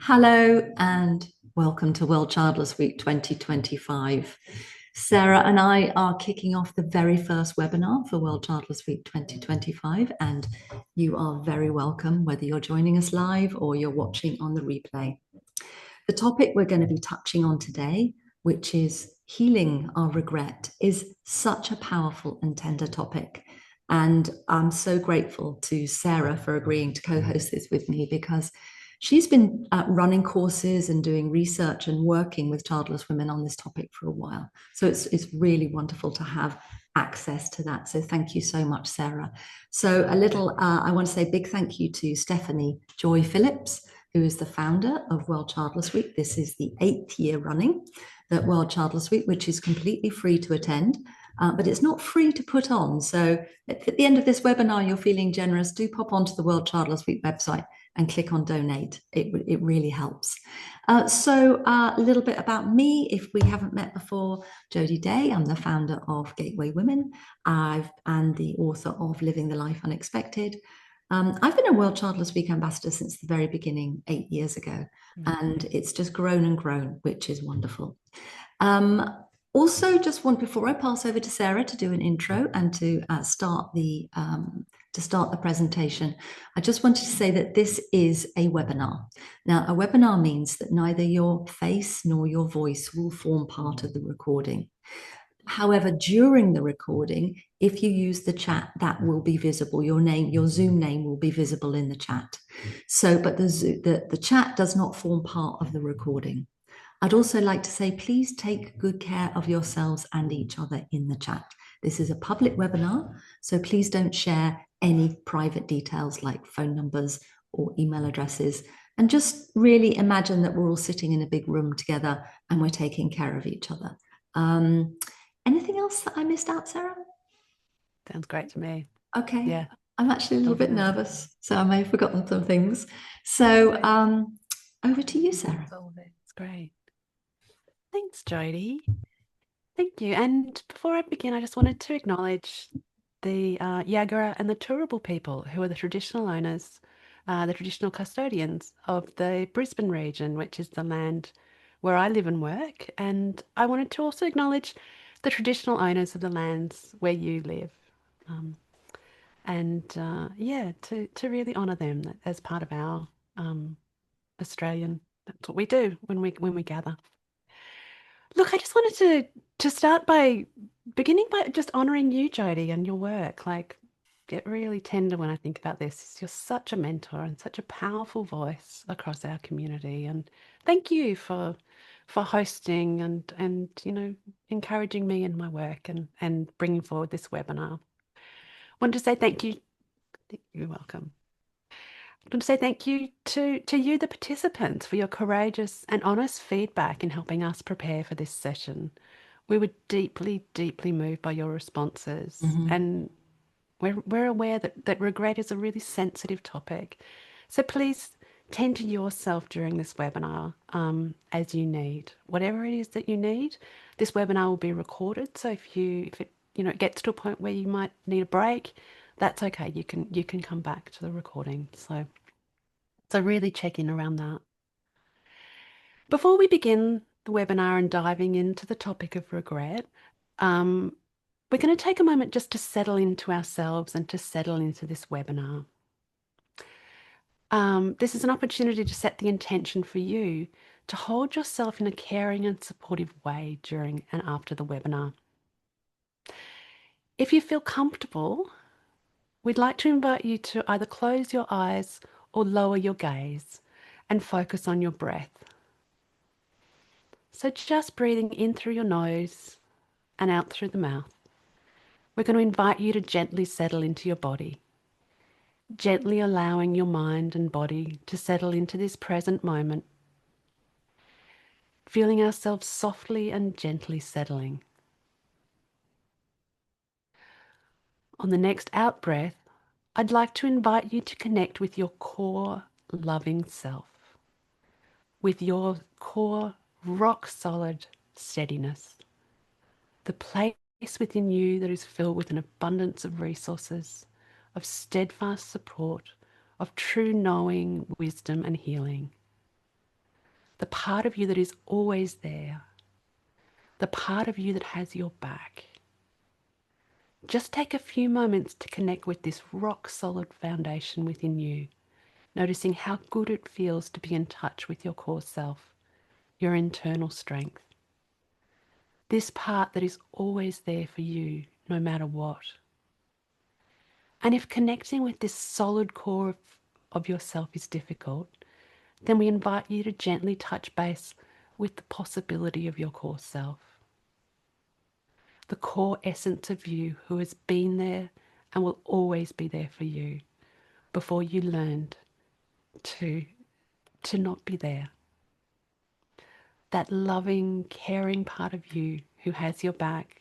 Hello and welcome to World Childless Week 2025. Sarah and I are kicking off the very first webinar for World Childless Week 2025, and you are very welcome whether you're joining us live or you're watching on the replay. The topic we're going to be touching on today, which is healing our regret, is such a powerful and tender topic. And I'm so grateful to Sarah for agreeing to co-host this with me because she's been running courses and doing research and working with childless women on this topic for a while. So it's really wonderful to have access to that. So thank you so much, Sarah. So I want to say a big thank you to Stephanie Joy Phillips, who is the founder of World Childless Week. This is the 8th year running that World Childless Week, which is completely free to attend. But it's not free to put on. So at the end of this webinar, you're feeling generous, do pop onto the World Childless Week website and click on donate. It really helps. So a little bit about me, if we haven't met before. Jody Day, I'm the founder of Gateway Women and the author of Living the Life Unexpected. I've been a World Childless Week ambassador since the very beginning, 8 years ago, and it's just grown and grown, which is wonderful. Also, before I pass over to Sarah to do an intro and to start the presentation, I just wanted to say that this is a webinar. Now, a webinar means that neither your face nor your voice will form part of the recording. However, during the recording, if you use the chat, that will be visible. Your name, your Zoom name will be visible in the chat. So, but the chat does not form part of the recording. I'd also like to say, please take good care of yourselves and each other in the chat. This is a public webinar, so please don't share any private details like phone numbers or email addresses. And just really imagine that we're all sitting in a big room together and we're taking care of each other. Anything else that I missed out, Sarah? Sounds great to me. Okay. Yeah. I'm actually a little bit nervous, so I may have forgotten some things. So over to you, Sarah. It's great. Thanks, Jody. Thank you. And before I begin, I just wanted to acknowledge the Yagara and the Turrbal people, who are the traditional owners, the traditional custodians of the Brisbane region, which is the land where I live and work. And I wanted to also acknowledge the traditional owners of the lands where you live. To really honour them as part of our Australian. That's what we do when we gather. Look, I just wanted to start by beginning by just honouring you, Jody, and your work. Like, get really tender when I think about this. You're such a mentor and such a powerful voice across our community. And thank you for hosting and encouraging me in my work and bringing forward this webinar. Wanted to say thank you. You're welcome. I want to say thank you to you, the participants, for your courageous and honest feedback in helping us prepare for this session. We were deeply, deeply moved by your responses, and we're aware that regret is a really sensitive topic. So please tend to yourself during this webinar as you need. Whatever it is that you need, this webinar will be recorded. So if it gets to a point where you might need a break, that's okay. You can come back to the recording. So really check in around that. Before we begin the webinar and diving into the topic of regret, we're going to take a moment just to settle into ourselves and to settle into this webinar. This is an opportunity to set the intention for you to hold yourself in a caring and supportive way during and after the webinar. If you feel comfortable, we'd like to invite you to either close your eyes or lower your gaze and focus on your breath. So just breathing in through your nose and out through the mouth. We're going to invite you to gently settle into your body, gently allowing your mind and body to settle into this present moment, feeling ourselves softly and gently settling. On the next out breath, I'd like to invite you to connect with your core loving self, with your core rock solid steadiness, the place within you that is filled with an abundance of resources, of steadfast support, of true knowing, wisdom and healing. the part of you that is always there, the part of you that has your back. Just take a few moments to connect with this rock solid foundation within you, noticing how good it feels to be in touch with your core self, your internal strength. This part that is always there for you, no matter what. And if connecting with this solid core of yourself is difficult, then we invite you to gently touch base with the possibility of your core self. The core essence of you who has been there and will always be there for you before you learned to not be there. That loving, caring part of you who has your back,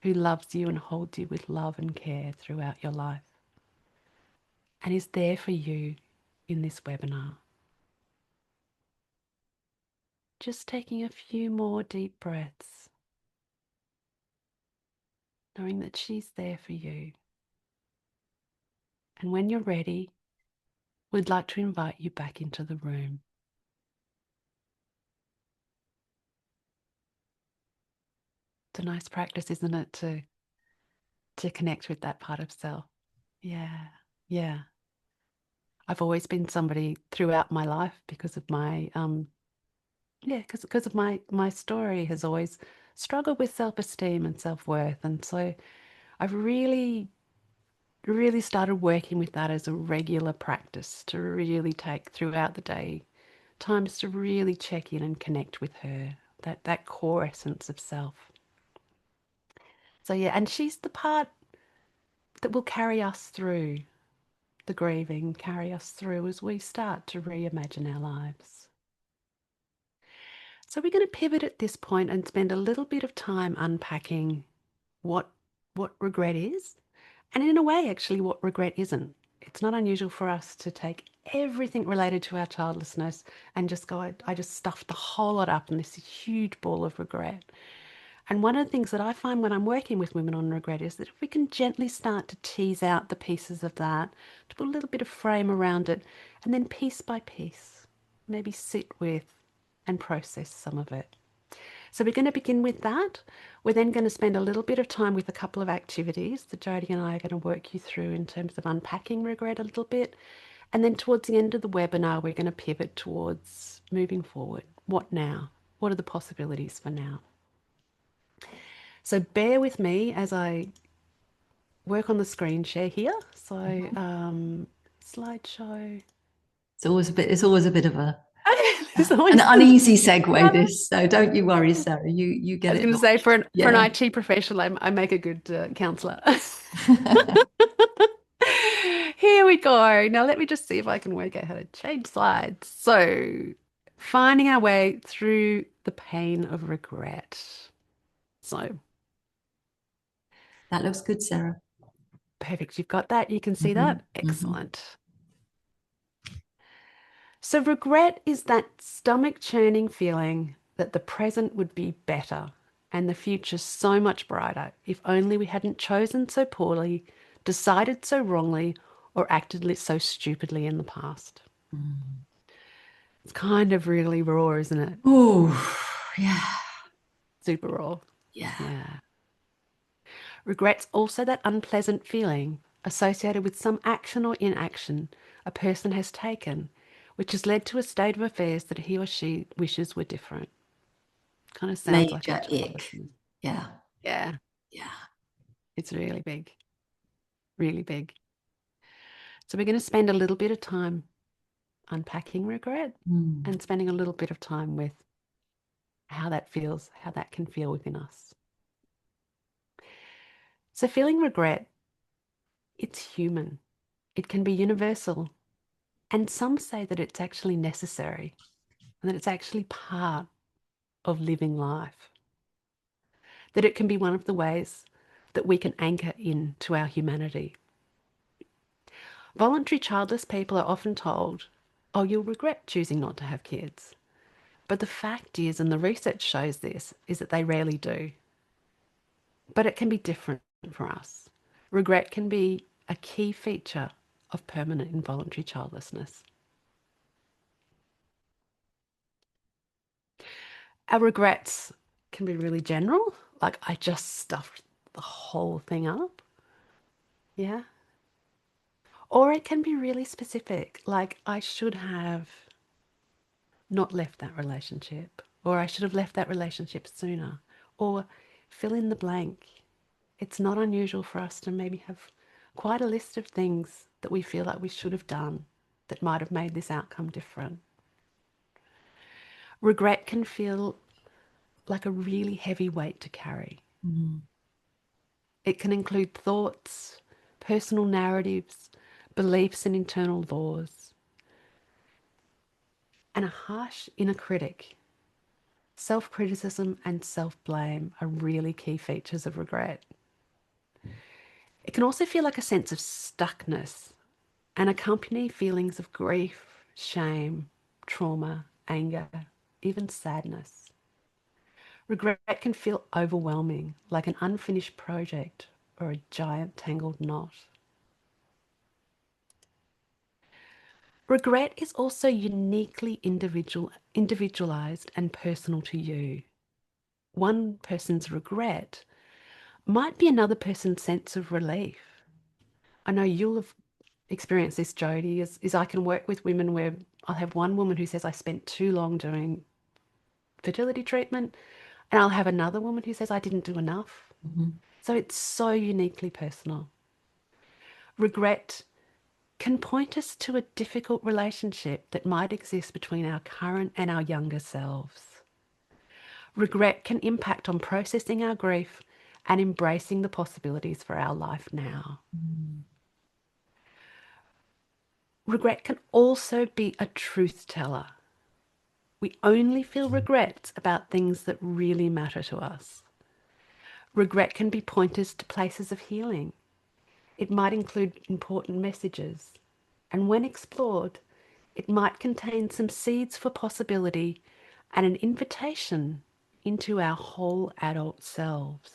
who loves you and holds you with love and care throughout your life, and is there for you in this webinar. Just taking a few more deep breaths, knowing that she's there for you. And when you're ready, we'd like to invite you back into the room. It's a nice practice, isn't it, to connect with that part of self. Yeah, yeah. I've always been somebody throughout my life because of my because of my story has always struggled with self-esteem and self-worth, and so I've really started working with that as a regular practice, to really take throughout the day times to really check in and connect with her, that core essence of self. So yeah, and she's the part that will carry us through the grieving, carry us through as we start to reimagine our lives. So we're going to pivot at this point and spend a little bit of time unpacking what regret is, and in a way, actually, what regret isn't. It's not unusual for us to take everything related to our childlessness and just go, I just stuffed the whole lot up in this huge ball of regret. And one of the things that I find when I'm working with women on regret is that if we can gently start to tease out the pieces of that, to put a little bit of frame around it, and then piece by piece, maybe sit with and process some of it. So we're going to begin with that. We're then going to spend a little bit of time with a couple of activities that Jody and I are going to work you through in terms of unpacking regret a little bit. And then towards the end of the webinar, we're going to pivot towards moving forward. What now? What are the possibilities for now? So bear with me as I work on the screen share here. So slideshow. It's always a bit of a an uneasy segue, this. So don't you worry, Sarah. You get it. I was going to say, for an IT professional, I make a good counsellor. Here we go. Now let me just see if I can work out how to change slides. So finding our way through the pain of regret. So that looks good, Sarah. Perfect. You've got that. You can see that. Excellent. So regret is that stomach churning feeling that the present would be better and the future so much brighter if only we hadn't chosen so poorly, decided so wrongly, or acted so stupidly in the past. It's kind of really raw, isn't it? Oh, yeah. Super raw. Yeah. Regret's also that unpleasant feeling associated with some action or inaction a person has taken, which has led to a state of affairs that he or she wishes were different. Kind of sounds like Major ick. Yeah. Yeah. Yeah. It's really big. Really big. So we're going to spend a little bit of time unpacking regret and spending a little bit of time with how that feels, how that can feel within us. So feeling regret, it's human. It can be universal. And some say that it's actually necessary and that it's actually part of living life. That it can be one of the ways that we can anchor into our humanity. Voluntary childless people are often told, oh, you'll regret choosing not to have kids. But the fact is, and the research shows this, is that they rarely do. But it can be different for us. Regret can be a key feature of permanent involuntary childlessness. Our regrets can be really general, like I just stuffed the whole thing up. Yeah. Or it can be really specific, like I should have not left that relationship, or I should have left that relationship sooner, or fill in the blank. It's not unusual for us to maybe have quite a list of things that we feel like we should have done that might have made this outcome different. Regret can feel like a really heavy weight to carry. Mm. It can include thoughts, personal narratives, beliefs, and internal laws, and a harsh inner critic. Self-criticism and self-blame are really key features of regret. It can also feel like a sense of stuckness and accompany feelings of grief, shame, trauma, anger, even sadness. Regret can feel overwhelming, like an unfinished project or a giant tangled knot. Regret is also uniquely individualized and personal to you. One person's regret might be another person's sense of relief. I know you'll have experienced this, Jody, is I can work with women where I'll have one woman who says I spent too long doing fertility treatment, and I'll have another woman who says I didn't do enough. Mm-hmm. So it's so uniquely personal. Regret can point us to a difficult relationship that might exist between our current and our younger selves. Regret can impact on processing our grief and embracing the possibilities for our life now. Mm. Regret can also be a truth teller. We only feel regrets about things that really matter to us. Regret can be pointers to places of healing. It might include important messages, and when explored, it might contain some seeds for possibility and an invitation into our whole adult selves.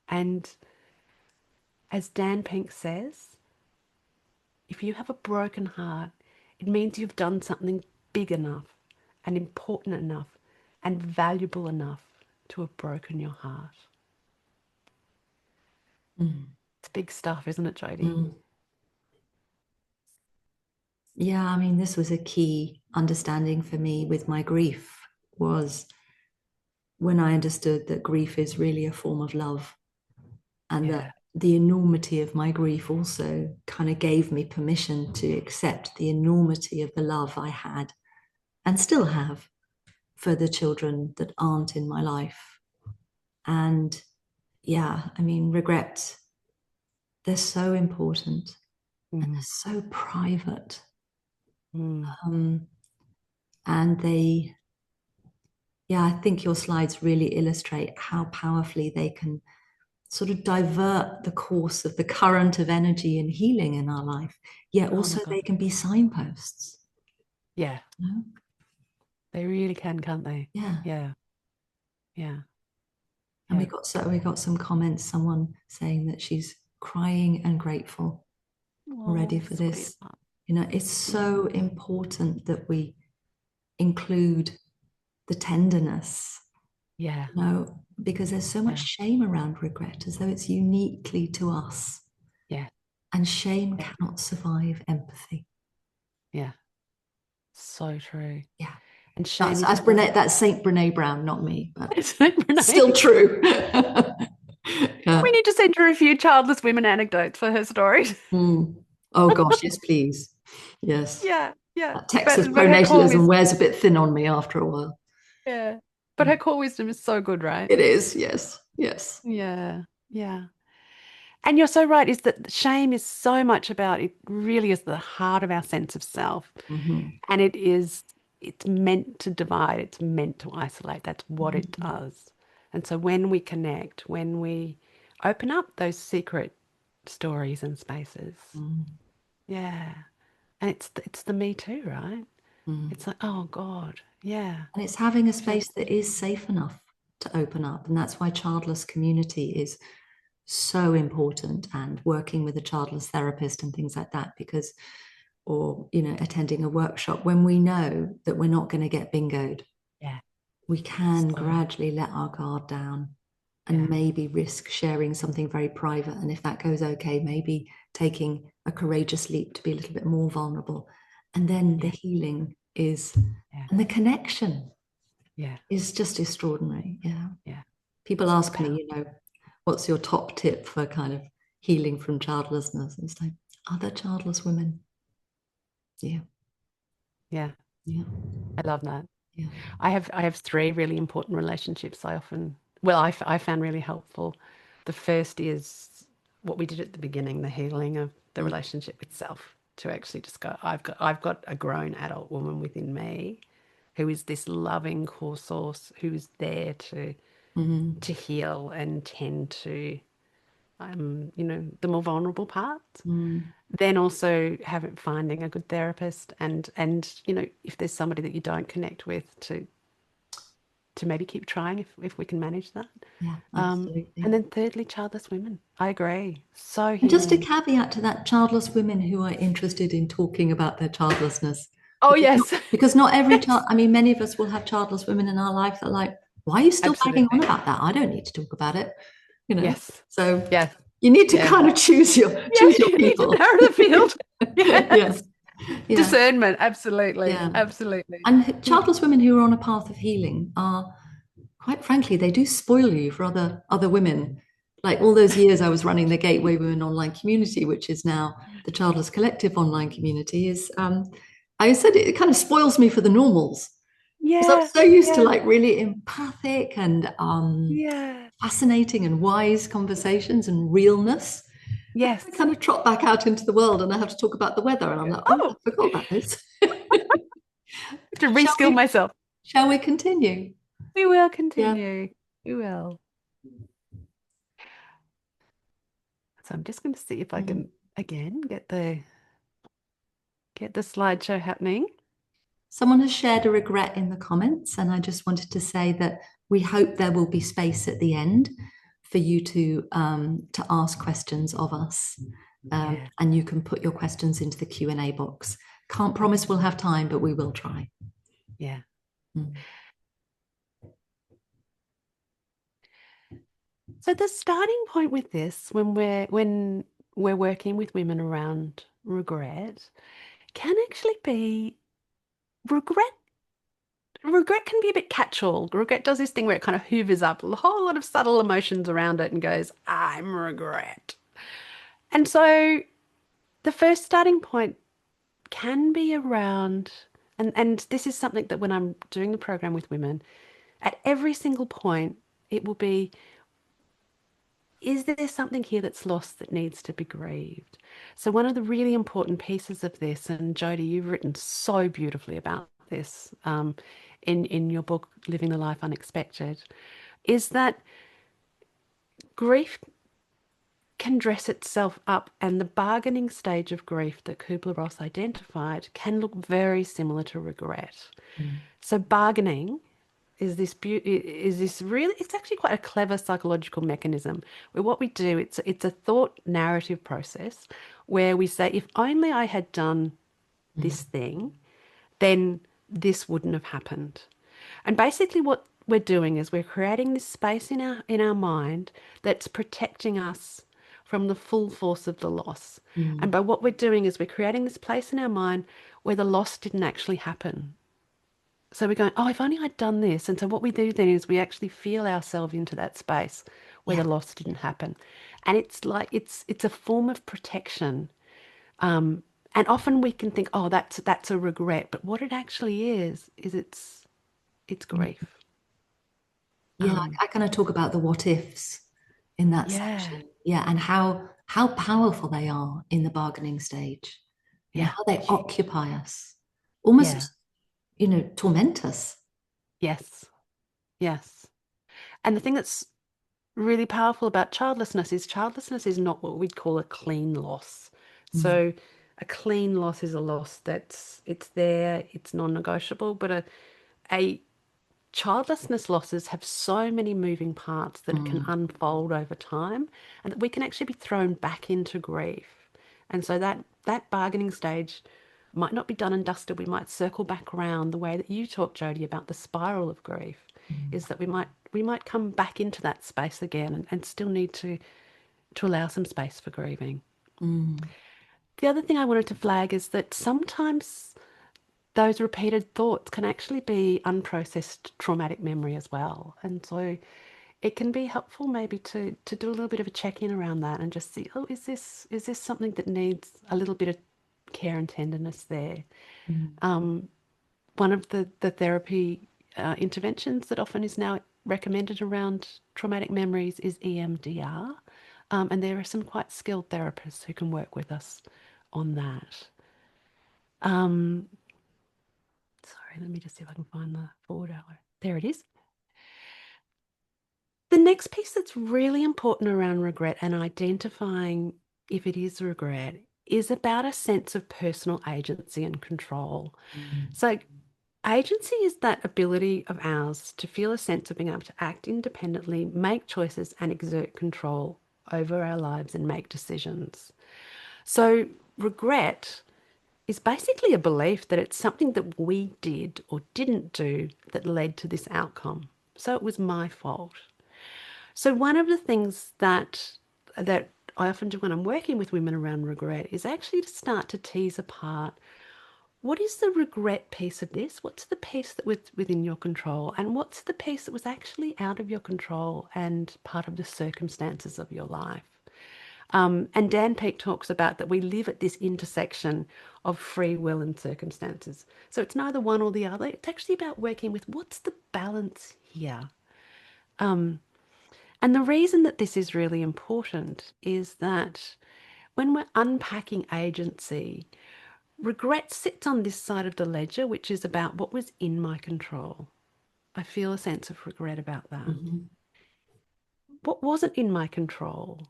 And as Dan Pink says, if you have a broken heart, it means you've done something big enough and important enough and valuable enough to have broken your heart. Mm. It's big stuff, isn't it, Jody? Mm. Yeah, I mean, this was a key understanding for me with my grief, was when I understood that grief is really a form of love, and that Yeah. the enormity of my grief also kind of gave me permission to accept the enormity of the love I had and still have for the children that aren't in my life. And yeah, I mean, regret, they're so important and they're Mm. so private. Mm. Um, and they, yeah, I think your slides really illustrate how powerfully they can sort of divert the course of the current of energy and healing in our life. Yet Oh my also God. they can be signposts. Yeah, You know? they really can, can't they? Yeah. Yeah. Yeah. And Yeah. we got some comments, someone saying that she's crying and grateful, ready Oh, for sweet. this. You know, it's so important that we include the tenderness, Yeah. you know, because there's so much Yeah. shame around regret as though it's uniquely to us. Yeah. And shame Yeah. cannot survive empathy. Yeah. So true. Yeah. And shame That's is as all. Brene, that's Saint Brene Brown, not me, but It's like, still Renee, true. we Yeah. need to send her a few childless women anecdotes for her stories. Mm. Oh gosh, yes, please. Yes. Yeah. Yeah. That Texas But her core pronatalism wisdom. wears a bit thin on me after a while. Yeah. But her core wisdom is so good, right? It is, yes, yes. Yeah. Yeah. And you're so right, is that shame is so much about, it really is the heart of our sense of self. Mhm. And it's meant to divide, it's meant to isolate. That's what it Mhm. does. And so when we connect, when we open up those secret stories and spaces, Mhm. yeah. And it's the me too, right? Mhm. It's like, oh God, yeah. And it's having a Feel, space that is safe enough to open up. And that's why childless community is so important, and working with a childless therapist and things like that, because or attending a workshop, when we know that we're not going to get bingoed, Yeah. we can So, gradually let our guard down and yeah. maybe risk sharing something very private. And if that goes okay, maybe taking a courageous leap to be a little bit more vulnerable. And then the Yeah. healing is, Yeah. and the connection Yeah. is just extraordinary. Yeah. Yeah. People ask Power. me, what's your top tip for kind of healing from childlessness? And it's like, other childless women. Yeah. Yeah. Yeah. I love that. Yeah. I have three really important relationships I found really helpful. The first is what we did at the beginning, the healing of the Mm. relationship with self, to actually just go, I've got a grown adult woman within me who is this loving core source who is there to Mhm. heal and tend to the more vulnerable parts. Mm. Then also finding a good therapist, and if there's somebody that you don't connect with, to maybe keep trying if we can manage that. Yeah, And absolutely. then thirdly, childless women. I agree. So And just a healing. caveat to that, childless women who are interested in talking about their childlessness. Oh, Because yes. not every child, Yes. I mean, many of us will have childless women in our life that are like, why are you still bagging on Absolutely. about that? I don't need to talk about it, you know. Yes. So Yes. you need to Yeah. kind of choose your Yeah. You need to people. narrow the field. Yeah, Yes. yeah, Discernment. Absolutely. yeah. Absolutely. And childless women who are on a path of healing are, quite frankly, they do spoil you for other women. Like all those years I was running the Gateway Women online community, which is now the Childless Collective online community, is I said it kind of spoils me for the normals. Because I'm Yeah. so used to Yeah. like really empathic and Yeah. fascinating and wise conversations and realness. I Yes. kind of trot back out into the world and I have to talk about the weather, and I'm like, oh, I Oh, forgot about this. to shall reskill we? myself. Shall we continue? We will Yeah. continue. We will. So I'm just going to see if I Mm. can again get the slideshow happening. Someone has shared a regret in the comments, and I just wanted to say that we hope there will be space at the end for you to ask questions of us, Yeah. and you can put your questions into the Q&A box. Can't promise we'll have time, but we will try. Yeah. Mm. So the starting point with this, when we're working with women around regret, can actually be regret. Regret can be a bit catch-all. Regret does this thing where it kind of hoovers up a whole lot of subtle emotions around it and goes, I'm regret. And so the first starting point can be around, and this is something that when I'm doing the program with women, at every single point, it will be, is there something here that's lost that needs to be grieved? So one of the really important pieces of this, and Jody, you've written so beautifully about this in your book, Living the Life Unexpected, is that grief can dress itself up, and the bargaining stage of grief that Kubler-Ross identified can look very similar to regret. Mm. So bargaining is this really, it's actually quite a clever psychological mechanism where what we do, it's a thought narrative process where we say, if only I had done Mm. this thing, then this wouldn't have happened. And basically what we're doing is we're creating this space in our mind that's protecting us from the full force of the loss. And Mm. by what we're doing is we're creating this place in our mind where the loss didn't actually happen. So we're going, oh, if only I'd done this. And so what we do then is we actually feel ourselves into that space where Yeah. the loss didn't happen. And it's like it's a form of protection. And often we can think, oh, that's a regret. But what it actually is it's Mm. grief. Yeah, Um, I kind of talk about the what ifs in that yeah, section. Yeah, and how powerful they are in the bargaining stage. yeah, How they occupy us, almost, yeah, torment us. yes, yes. And the thing that's really powerful about childlessness is not what we'd call a clean loss. Mm. So a clean loss is a loss it's there, it's non-negotiable, but a childlessness losses have so many moving parts that it can Mm. unfold over time, and that we can actually be thrown back into grief. And so that bargaining stage might not be done and dusted. We might circle back around the way that you talked, Jody, about the spiral of grief, is that we might come back into that space again and still need to allow some space for grieving. The other thing I wanted to flag is that sometimes those repeated thoughts can actually be unprocessed traumatic memory as well. And so it can be helpful maybe to do a little bit of a check-in around that and just see, oh, is this something that needs a little bit of care and tenderness there? One of the therapy interventions that often is now recommended around traumatic memories is EMDR. And there are some quite skilled therapists who can work with us on that. Sorry, let me just see if I can find the forward arrow. There it is. The next piece that's really important around regret and identifying if it is regret is about a sense of personal agency and control. So agency is that ability of ours to feel a sense of being able to act independently, make choices, and exert control over our lives and make decisions. So regret is basically a belief that it's something that we did or didn't do that led to this outcome. So it was my fault. So one of the things that I often do when I'm working with women around regret is actually to start to tease apart what is the regret piece of this? What's the piece that was within your control? And what's the piece that was actually out of your control and part of the circumstances of your life? And Dan Peake talks about that we live at this intersection of free will and circumstances. So it's neither one or the other. It's actually about working with what's the balance here. And the reason that this is really important is that when we're unpacking agency, regret sits on this side of the ledger, which is about what was in my control. I feel a sense of regret about that. What wasn't in my control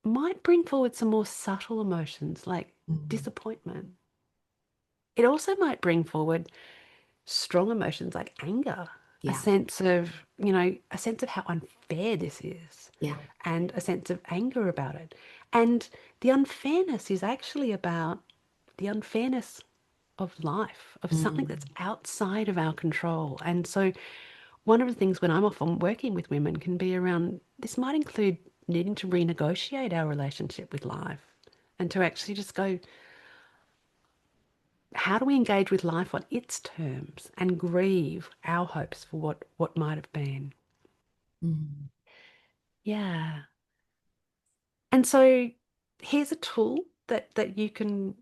might bring forward some more subtle emotions like disappointment. It also might bring forward strong emotions like anger, a sense of, a sense of how unfair this is, and a sense of anger about it. And the unfairness is actually about the unfairness of life, of something that's outside of our control. And so one of the things when I'm often working with women can be around, this might include needing to renegotiate our relationship with life and to actually just go, how do we engage with life on its terms and grieve our hopes for what might have been? Yeah. And so here's a tool that you can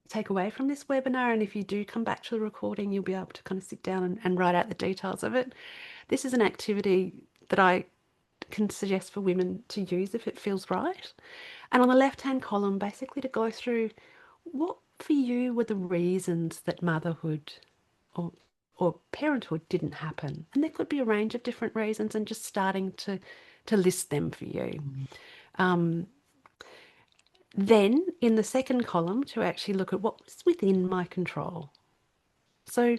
take away from this webinar. And if you do come back to the recording, you'll be able to kind of sit down and write out the details of it. This is an activity that I can suggest for women to use if it feels right. And on the left-hand column, basically to go through what for you were the reasons that motherhood or parenthood didn't happen. And there could be a range of different reasons, and just starting to list them for you. Then in the second column, to actually look at what was within my control. So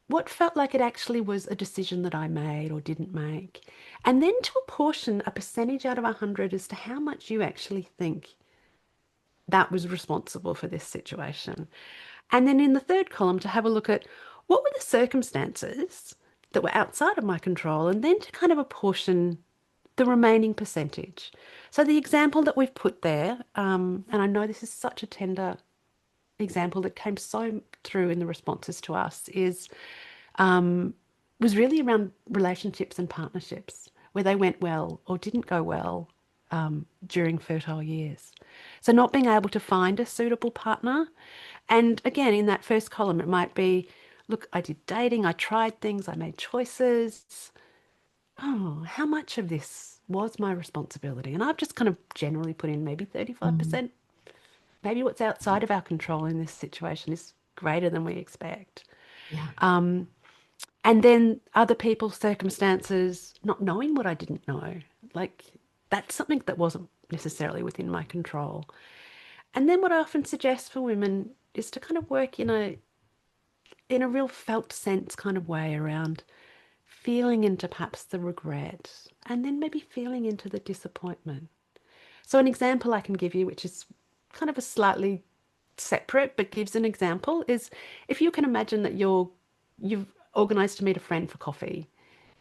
what felt like it actually was a decision that I made or didn't make. And then to apportion a percentage out of 100 as to how much you actually think that was responsible for this situation. And then in the third column, to have a look at what were the circumstances that were outside of my control, and then to kind of apportion the remaining percentage. So the example that we've put there, and I know this is such a tender example that came so through in the responses to us, was really around relationships and partnerships, where they went well or didn't go well during fertile years. So not being able to find a suitable partner. And again, in that first column, it might be, look, I did dating, I tried things, I made choices. Oh, how much of this was my responsibility? And I've just kind of generally put in maybe 35%. Maybe what's outside of our control in this situation is greater than we expect. And then other people's circumstances, not knowing what I didn't know, like that's something that wasn't necessarily within my control. And then what I often suggest for women is to kind of work in a real felt sense kind of way around feeling into perhaps the regret and then maybe feeling into the disappointment. So an example I can give you, which is kind of a slightly separate but gives an example is if you can imagine that you've organized to meet a friend for coffee,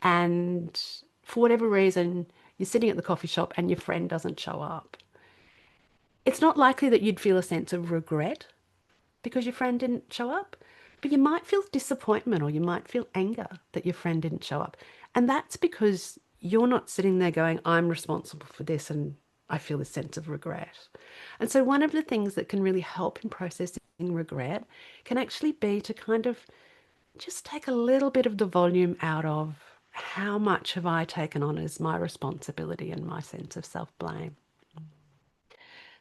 and for whatever reason you're sitting at the coffee shop and your friend doesn't show up. It's not likely that you'd feel a sense of regret because your friend didn't show up, but you might feel disappointment or you might feel anger that your friend didn't show up. And that's because you're not sitting there going, I'm responsible for this and I feel this sense of regret. And so one of the things that can really help in processing regret can actually be to kind of just take a little bit of the volume out of how much have I taken on as my responsibility and my sense of self-blame.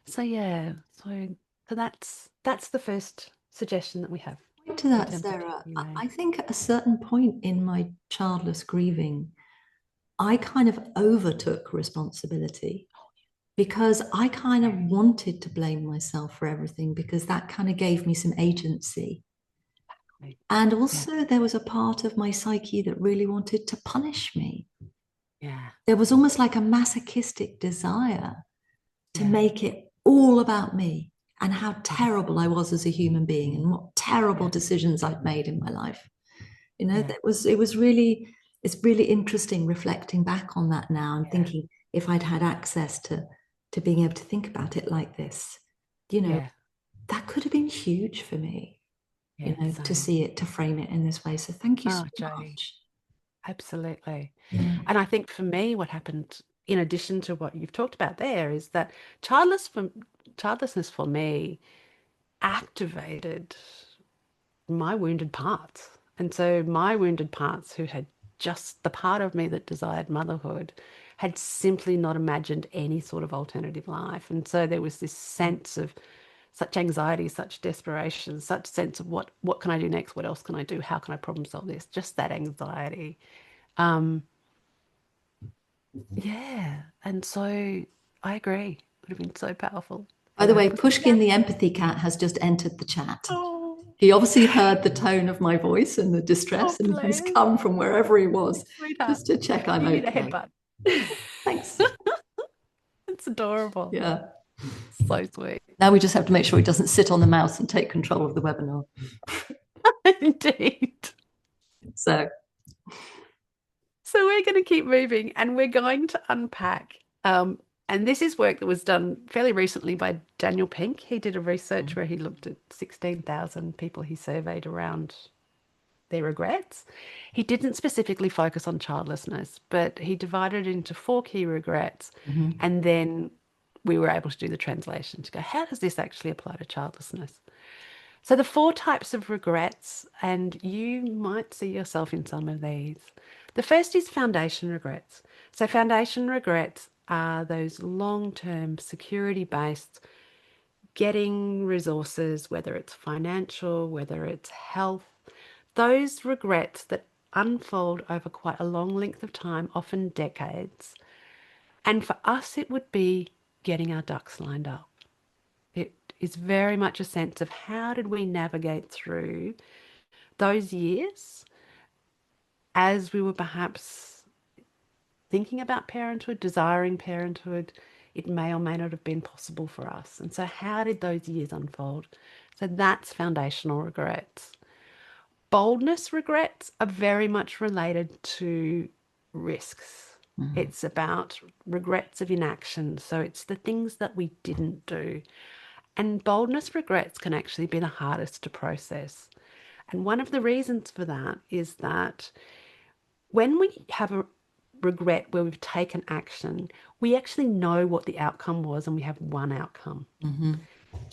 So yeah, so that's the first suggestion that we have To in that, terms of Sarah, taking I away. think at a certain point in my childless grieving, I kind of overtook responsibility because I kind of wanted to blame myself for everything because that kind of gave me some agency. And Yeah, also, there was a part of my psyche that really wanted to punish me. yeah, There was almost like a masochistic desire to yeah, make it all about me and how yeah, terrible I was as a human being and what terrible yeah, decisions I'd made in my life. yeah, It's really interesting reflecting back on that now and yeah, thinking if I'd had access to being able to think about it like this, you know, yeah, that could have been huge for me, yeah, to same. see it, to frame it in this way. So thank you so Oh, Jody, much. absolutely. Yeah. And I think for me, what happened in addition to what you've talked about there is that childless for childlessness for me activated my wounded parts. And so my wounded parts, who had just the part of me that desired motherhood, had simply not imagined any sort of alternative life. And so there was this sense of such anxiety, such desperation, such sense of what can I do next? What else can I do? How can I problem solve this? Just that anxiety. Um, yeah. And so I agree. It would have been so powerful By for the her way, to sit Pushkin down. the empathy cat has just entered the chat. Oh, He obviously heard the tone of my voice and the distress, oh, and he's bless. come from wherever he was Sweetheart. just to check I'm You need a okay. headbutt. Thanks. It's adorable. Yeah. So sweet. Now we just have to make sure he doesn't sit on the mouse and take control of the webinar. Indeed. So, So we're going to keep moving and we're going to unpack. And this is work that was done fairly recently by Daniel Pink. He did a research where he looked at 16,000 people he surveyed around their regrets. He didn't specifically focus on childlessness, but he divided it into four key regrets. And then we were able to do the translation to go, how does this actually apply to childlessness? So the four types of regrets, and you might see yourself in some of these. The first is foundation regrets. So foundation regrets are those long-term security-based getting resources, whether it's financial, whether it's health, those regrets that unfold over quite a long length of time, often decades. And for us, it would be getting our ducks lined up. It is very much a sense of how did we navigate through those years as we were perhaps thinking about parenthood, desiring parenthood. It may or may not have been possible for us. And so, how did those years unfold? So, that's foundational regrets. Boldness regrets are very much related to risks. It's about regrets of inaction. So, it's the things that we didn't do. And boldness regrets can actually be the hardest to process. And one of the reasons for that is that when we have a regret where we've taken action, we actually know what the outcome was and we have one outcome.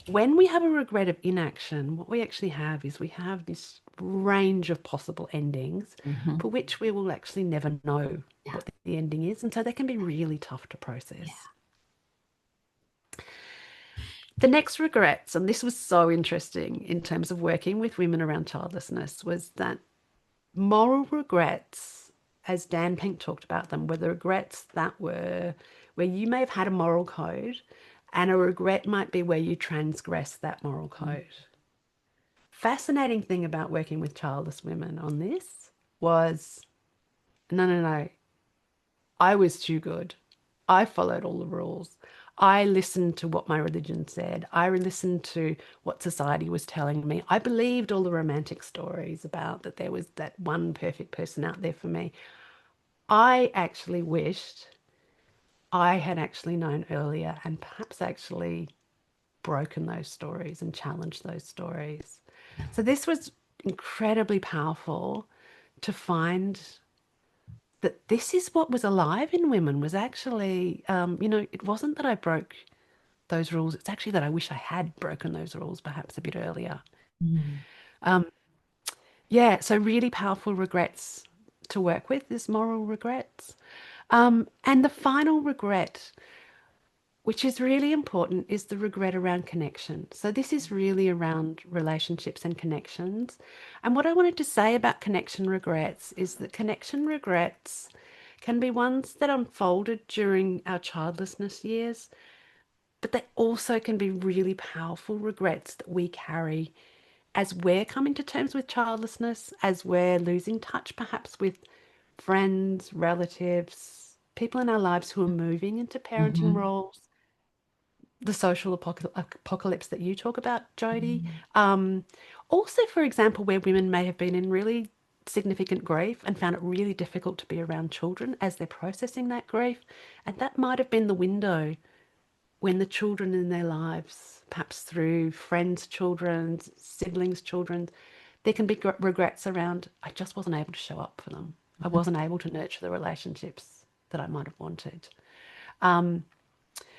When we have a regret of inaction, what we actually have is we have this range of possible endings for which we will actually never know yeah. what the ending is. And so they can be really tough to process. Yeah. The next regrets, and this was so interesting in terms of working with women around childlessness, was that moral regrets, as Dan Pink talked about them, were the regrets that were where you may have had a moral code, and a regret might be where you transgress that moral code. Fascinating thing about working with childless women on this was no, I was too good. I followed all the rules. I listened to what my religion said. I listened to what society was telling me. I believed all the romantic stories about that there was that one perfect person out there for me. I actually wished I had actually known earlier and perhaps actually broken those stories and challenged those stories. So this was incredibly powerful to find that this is what was alive in women was actually, it wasn't that I broke those rules. It's actually that I wish I had broken those rules perhaps a bit earlier. Mm. Um, yeah, so really powerful regrets to work with, is moral regrets. And the final regret, which is really important, is the regret around connection. So this is really around relationships and connections. And what I wanted to say about connection regrets is that connection regrets can be ones that unfolded during our childlessness years, but they also can be really powerful regrets that we carry as we're coming to terms with childlessness, as we're losing touch perhaps with friends, relatives, people in our lives who are moving into parenting Mhm. roles, the social apocalypse that you talk about, Jody. Mm. Also, for example, where women may have been in really significant grief and found it really difficult to be around children as they're processing that grief. And that might have been the window when the children in their lives, perhaps through friends' children, siblings' children, there can be regrets around, I just wasn't able to show up for them. I wasn't able to nurture the relationships that I might have wanted. Um,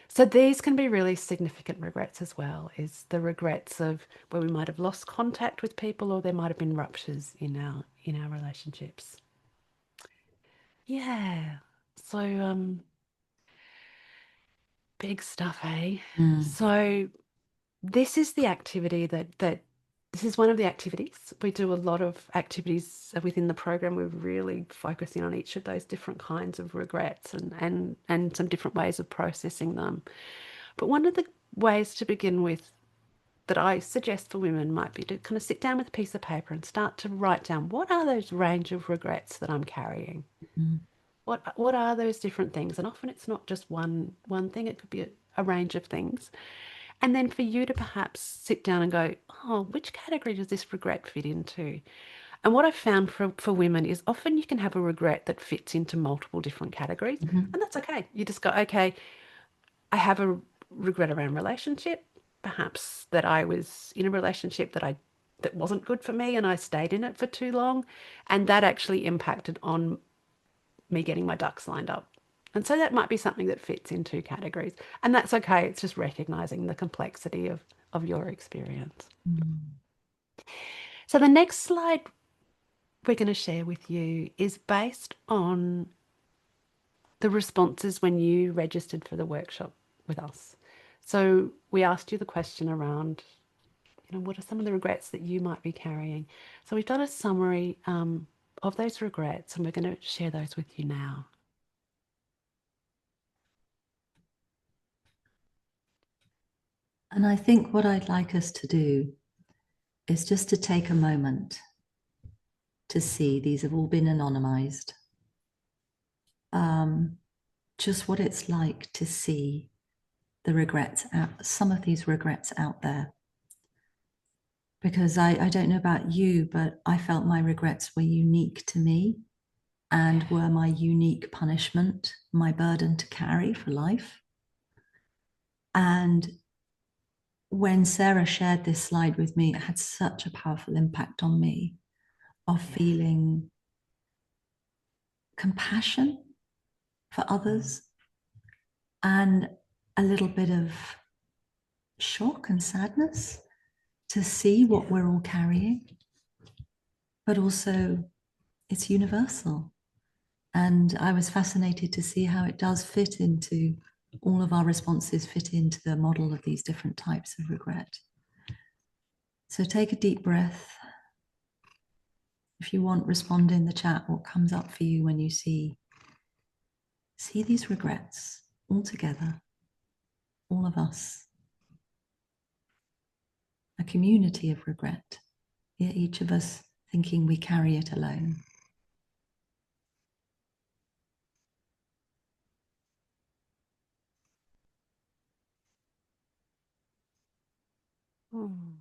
so these can be really significant regrets as well, is the regrets of where we might have lost contact with people or there might have been ruptures in our relationships. Yeah. So big stuff, eh? Mm. So this is the activity that this is one of the activities. We do a lot of activities within the program. We're really focusing on each of those different kinds of regrets and some different ways of processing them. But one of the ways to begin with that I suggest for women might be to kind of sit down with a piece of paper and start to write down what are those range of regrets that I'm carrying? Mm. What are those different things? And often it's not just one thing, it could be a range of things. And then for you to perhaps sit down and go, oh, which category does this regret fit into? And what I've found for women is often you can have a regret that fits into multiple different categories, Mhm. and that's okay. You just go, okay, I have a regret around relationship, perhaps that I was in a relationship that wasn't good for me and I stayed in it for too long, and that actually impacted on me getting my ducks lined up. And so that might be something that fits in two categories. And that's okay. It's just recognizing the complexity of your experience. Mm. So the next slide we're going to share with you is based on the responses when you registered for the workshop with us. So we asked you the question around, what are some of the regrets that you might be carrying? So we've done a summary of those regrets and we're going to share those with you now. And I think what I'd like us to do is just to take a moment to see, these have all been anonymized, just what it's like to see the regrets out, some of these regrets out there. Because I don't know about you, but I felt my regrets were unique to me and were my unique punishment, my burden to carry for life. And when Sarah shared this slide with me, it had such a powerful impact on me of feeling compassion for others and a little bit of shock and sadness to see what we're all carrying, but also it's universal. And I was fascinated to see how it does fit into all of our responses, fit into the model of these different types of regret. So take a deep breath. If you want, respond in the chat what comes up for you when you see these regrets all together, all of us, a community of regret, yet each of us thinking we carry it alone. Mm.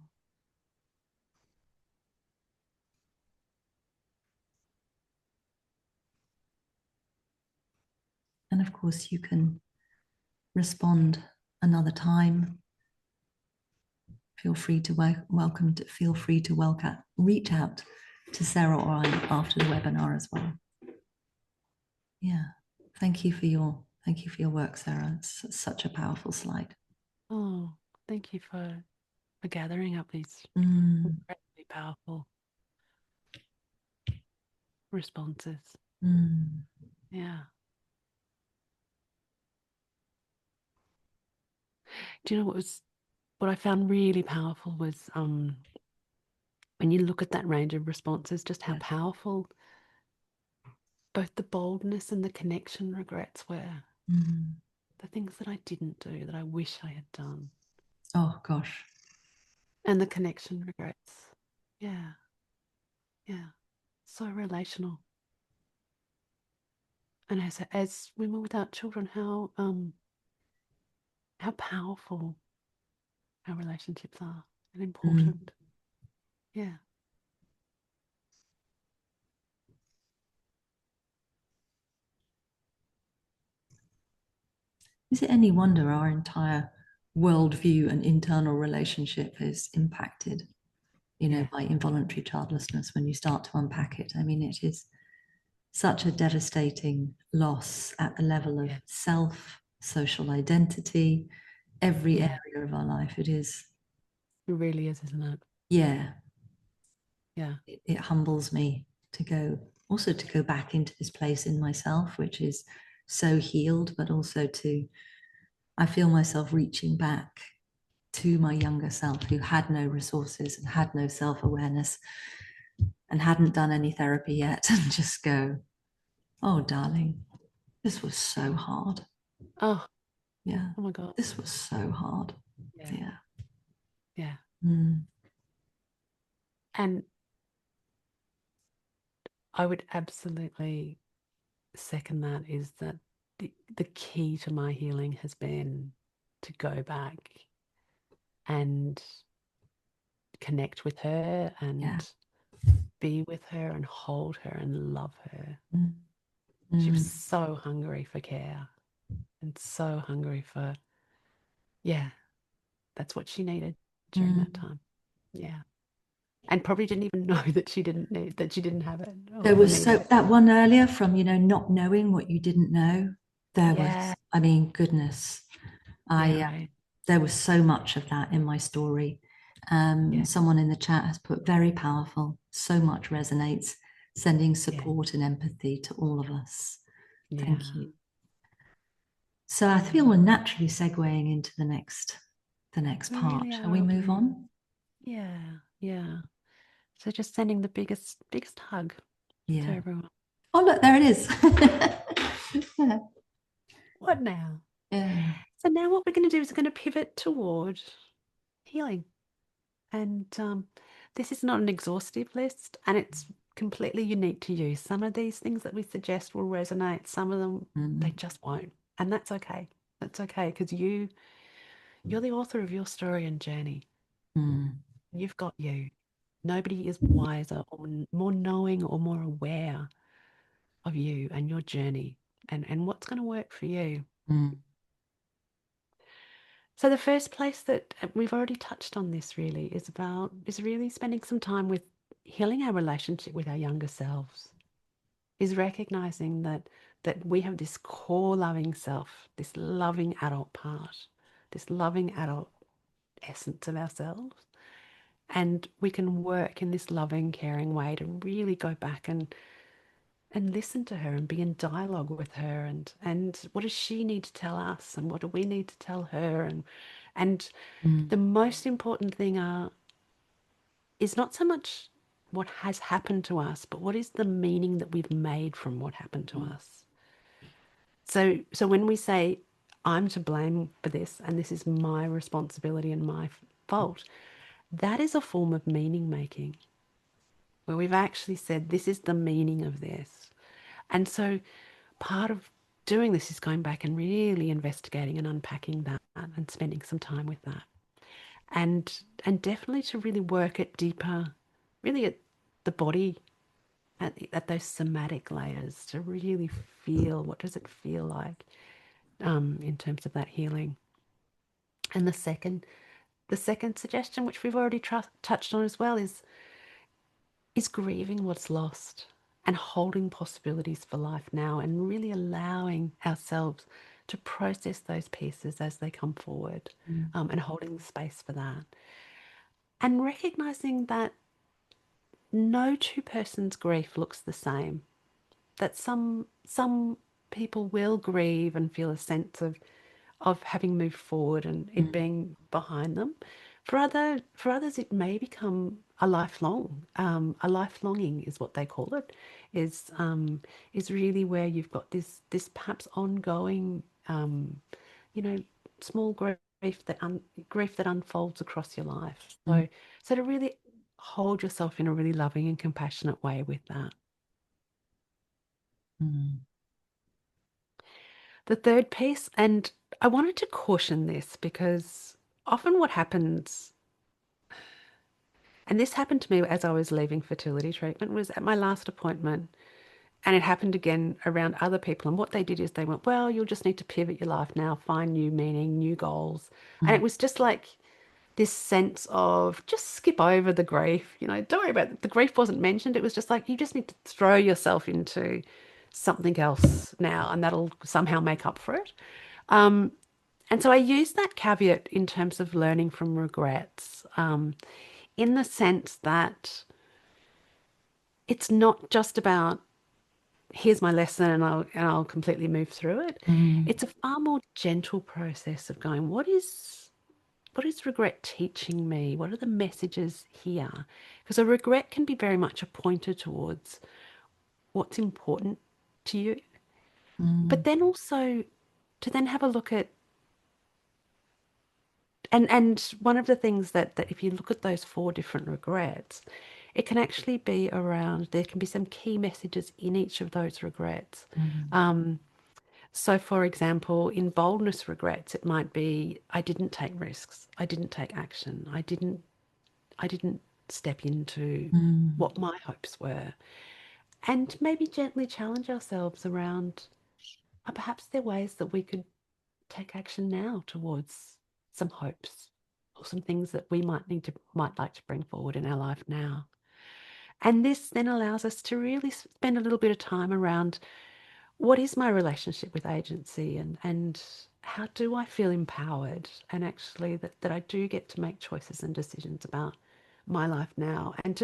And of course, you can respond another time. Feel free to reach out to Sarah or I after the webinar as well. Yeah, thank you for your work, Sarah. It's such a powerful slide. Oh, thank you for gathering up these Mm. incredibly powerful responses. Mm. Yeah. Do you know what I found really powerful was when you look at that range of responses, just how Yeah. powerful both the boldness and the connection regrets were. Mm. The things that I didn't do that I wish I had done. Oh gosh. And the connection regrets. Yeah. Yeah. So relational. And as women without children, how powerful our relationships are and Mm. important. Yeah. Is it any wonder our entire worldview and internal relationship is impacted, Yeah. by involuntary childlessness when you start to unpack it? I mean, it is such a devastating loss at the level of Yeah. self, social identity, every Yeah. area of our life. It is, It really is, isn't it? yeah, Yeah. it humbles me to go back into this place in myself, which is so healed, but also I feel myself reaching back to my younger self who had no resources and had no self-awareness and hadn't done any therapy yet, and just go, oh darling, this was so hard. Oh, Yeah, oh my God. this was so hard. Yeah. Yeah. Yeah. Mm. And I would absolutely second that, is that the key to my healing has been to go back and connect with her Yeah. and be with her and hold her and love her. Mm. She was Mm. so hungry for care and so hungry for, yeah, that's what she needed during Mm. that time. Yeah. And probably didn't even know that she didn't have it There or was needed so it. that one earlier from, not knowing what you didn't know. There Yeah. was, I mean, goodness, Yeah, I right. there was so much of that in my story. Yeah. Someone in the chat has put very powerful, so much resonates, sending Yeah. support and empathy to all of us. Thank Yeah. you. So I feel Yeah. we're naturally segueing into the next We part. really Shall are, we aren't move we? on? Yeah. Yeah. So just sending the biggest hug to Yeah. everyone. Oh, look, there it is. Yeah. What now? Yeah. So now what we're going to do is we're going to pivot toward healing. And this is not an exhaustive list, and it's completely unique to you. Some of these things that we suggest will resonate. Some of them, they Mm. just won't. And that's okay. That's okay, because you're the author of your story and journey. Mm. You've got you. Nobody is wiser or more knowing or more aware of you and your journey and what's going to work for you. Mm. So the first place that we've already touched on this really is really spending some time with healing our relationship with our younger selves, is recognizing that we have this core loving self, this loving adult part, this loving adult essence of ourselves. And we can work in this loving, caring way to really go back and listen to her and be in dialogue with her, and what does she need to tell us and what do we need to tell her, and Mm. the most important thing is not so much what has happened to us, but what is the meaning that we've made from what happened to us. So when we say I'm to blame for this and this is my responsibility and my fault, that is a form of meaning making, where we've actually said this is the meaning of this. And so part of doing this is going back and really investigating and unpacking that and spending some time with that. and definitely to really work at deeper, really at the body, at those somatic layers, to really feel what does it feel like in terms of that healing. And the second suggestion, which we've already touched on as well, is grieving what's lost and holding possibilities for life now, and really allowing ourselves to process those pieces as they come forward, and holding the space for that, and recognizing that no two persons' grief looks the same. That some people will grieve and feel a sense of having moved forward and it Mm. being behind them. For others, it may become a lifelonging is what they call it. Is really where you've got this perhaps ongoing, you know, small grief that unfolds across your life. Mm. So to really hold yourself in a really loving and compassionate way with that. Mm. The third piece, and I wanted to caution this because often what happens, and this happened to me as I was leaving fertility treatment, was at my last appointment, and it happened again around other people. And what they did is they went, well, you'll just need to pivot your life now, find new meaning, new goals. And Mm. it was just like this sense of just skip over the grief, don't worry about it. The grief wasn't mentioned. It was just like, you just need to throw yourself into something else now, and that'll somehow make up for it. Um, And so I use that caveat in terms of learning from regrets, in the sense that it's not just about here's my lesson and I'll completely move through it. Mm. It's a far more gentle process of going, what is regret teaching me? What are the messages here? Because a regret can be very much a pointer towards what's important to you, but Mm. then also to then have a look at. And one of the things that if you look at those four different regrets, it can actually be around, there can be some key messages in each of those regrets. Mm. Um, so for example, in boldness regrets, it might be, I didn't take risks, I didn't take action, I didn't step into Mm. what my hopes were. And maybe gently challenge ourselves around, perhaps there are ways that we could take action now towards some hopes or some things that we might like to bring forward in our life now. And this then allows us to really spend a little bit of time around, what is my relationship with agency, and how do I feel empowered, and actually that I do get to make choices and decisions about my life now. And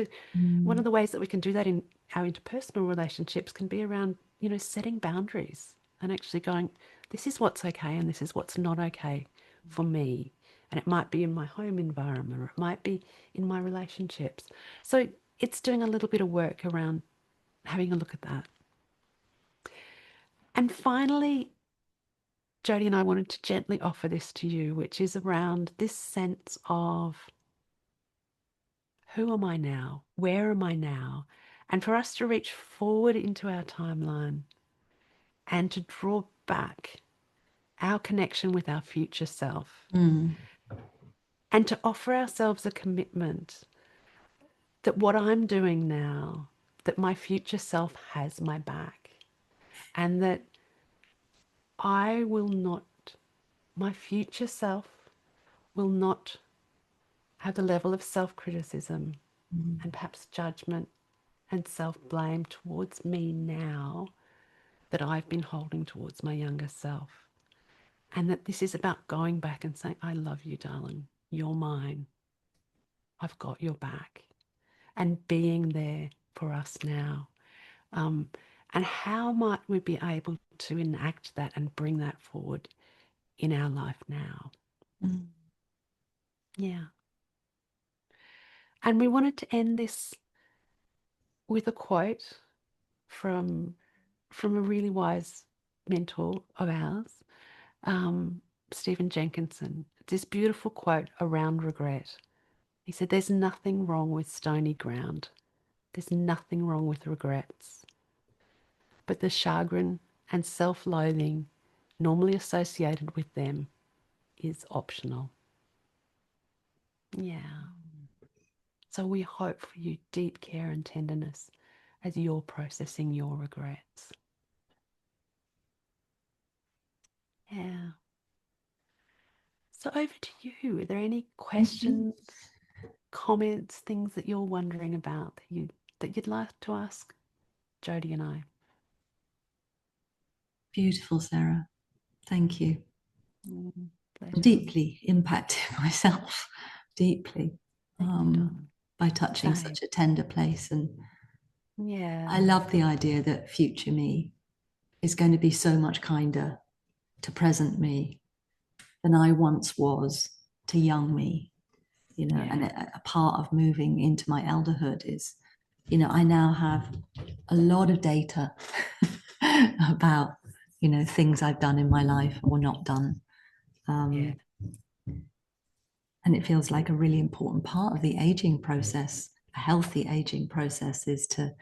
one of Mm. the ways that we can do that in our interpersonal relationships can be around, setting boundaries and actually going, this is what's okay and this is what's not okay for me. And it might be in my home environment, or it might be in my relationships. So it's doing a little bit of work around having a look at that. And finally, Jody and I wanted to gently offer this to you, which is around this sense of, who am I now? Where am I now? And for us to reach forward into our timeline and to draw back our connection with our future self, Mm. and to offer ourselves a commitment that what I'm doing now, that my future self has my back, and that I will not, my future self will not have the level of self-criticism Mm. and perhaps judgment and self-blame towards me now that I've been holding towards my younger self. And that this is about going back and saying, I love you, darling. You're mine. I've got your back. And being there for us now. Um, and how might we be able to enact that and bring that forward in our life now? Mm. Yeah. And we wanted to end this with a quote from from a really wise mentor of ours, um, Stephen Jenkinson. It's this beautiful quote around regret. He said, there's nothing wrong with stony ground. There's nothing wrong with regrets. But the chagrin and self-loathing normally associated with them is optional. Yeah. So we hope for you deep care and tenderness as you're processing your regrets. Yeah. So over to you. Are there any questions, comments, things that you're wondering about that you'd like to ask Jody and I? Beautiful, Sarah. Thank you. Pleasure. Deeply impacted myself, deeply, Thank you, darling. by touching Same. such a tender place. And Yeah. I love the idea that future me is going to be so much kinder to present me than I once was to young me, you know. Yeah. And a part of moving into my elderhood is, you know, I now have a lot of data about, you know, things I've done in my life or not done. Yeah. And it feels like a really important part of the aging process, a healthy aging process, is to